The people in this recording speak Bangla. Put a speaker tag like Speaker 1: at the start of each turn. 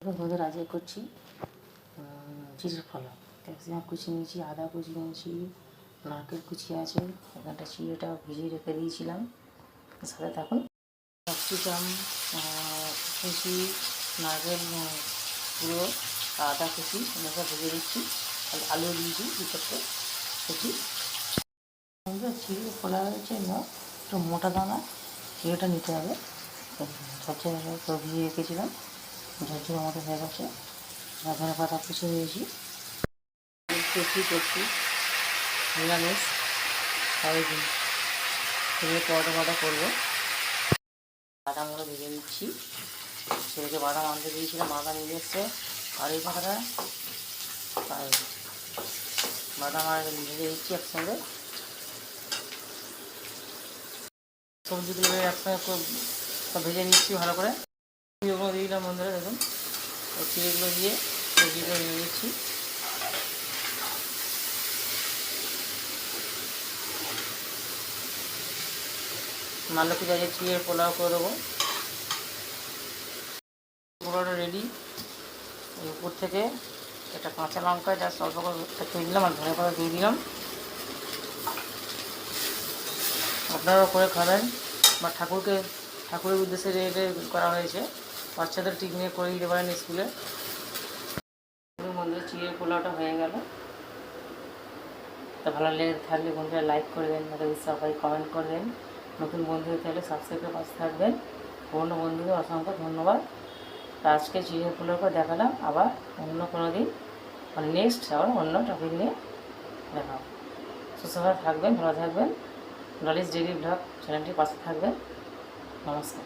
Speaker 1: বন্ধুরা আজকে করছি চিড়ের ফলা। ক্যাপসিকাম কুচি নিয়েছি, আদা কুচি নিয়েছি, নারকেল কুচি আছে, এখানটা চিড়েটা ভিজিয়ে রেখে দিয়েছিলাম। সাথে থাকুন। ক্যাপসিকাম কুচি, নারকেল পুরো, আদা কুচি এগুলো ভেজে দিচ্ছি। আলু দিয়েছি ভিতরতে কুচি। চিড়ে ফোলার জন্য একটু মোটা দানা চিড়েটা নিতে হবে। ঝরঝরে ভিজিয়ে রেখেছিলাম, ঝরঝরের মতো হয়ে গেছে। ধনে পাতা কুচি দিয়েছি, করছি নিরামিষ সবাই দিন পরোটা করবো। বাদামগুলো ভেজে দিচ্ছি। ছেলেকে বাদাম আনতে দিয়েছিলাম, বাদাম নিয়ে এসছে। আর এই পাতাটা বাদাম আর ভেজে দিচ্ছি একসঙ্গে। সবজিগুলো একসঙ্গে সব ভেজে নিচ্ছি ভালো করে। ওগুলো দিয়ে দিলাম বন্ধুরা, দেখুন ওই চিড়েগুলো দিয়ে সবজিগুলো নিয়ে দিচ্ছি। মালকি জায়গায় চিড়ের পোলাও করে দেবো। পোলাওটা রেডি। উপর থেকে একটা কাঁচা লঙ্কা যা অল্প করে দিয়ে দিলাম, আর ধনে পাতা দিয়ে দিলাম। আপনারাও করে খাবেন, বা ঠাকুরের উদ্দেশ্যে এটা করা হয়েছে। বাচ্চাদের ঠিক নিয়ে করে দিতে পারেন স্কুলে। বন্ধুরা চিড়ের পোলাওটা হয়ে গেল। তা ভালো লেগে থাকলে বন্ধুরা লাইক করে দেন, সবাই কমেন্ট করবেন। নতুন বন্ধু হতে হলে সাবস্ক্রাইবের পাশে থাকবেন। পুরনো বন্ধুদের অসংখ্য ধন্যবাদ। আজকে চিড়ের পোলাও করে দেখালাম, আবার অন্য কোনো দিন নেক্সট আবার অন্য টপিক নিয়ে দেখাবো। সুস্থভাবে থাকবেন, ভালো থাকবেন। ডলিস ডেইলি ব্লগ চ্যানেলটির পাশে থাকবেন। নমস্কার।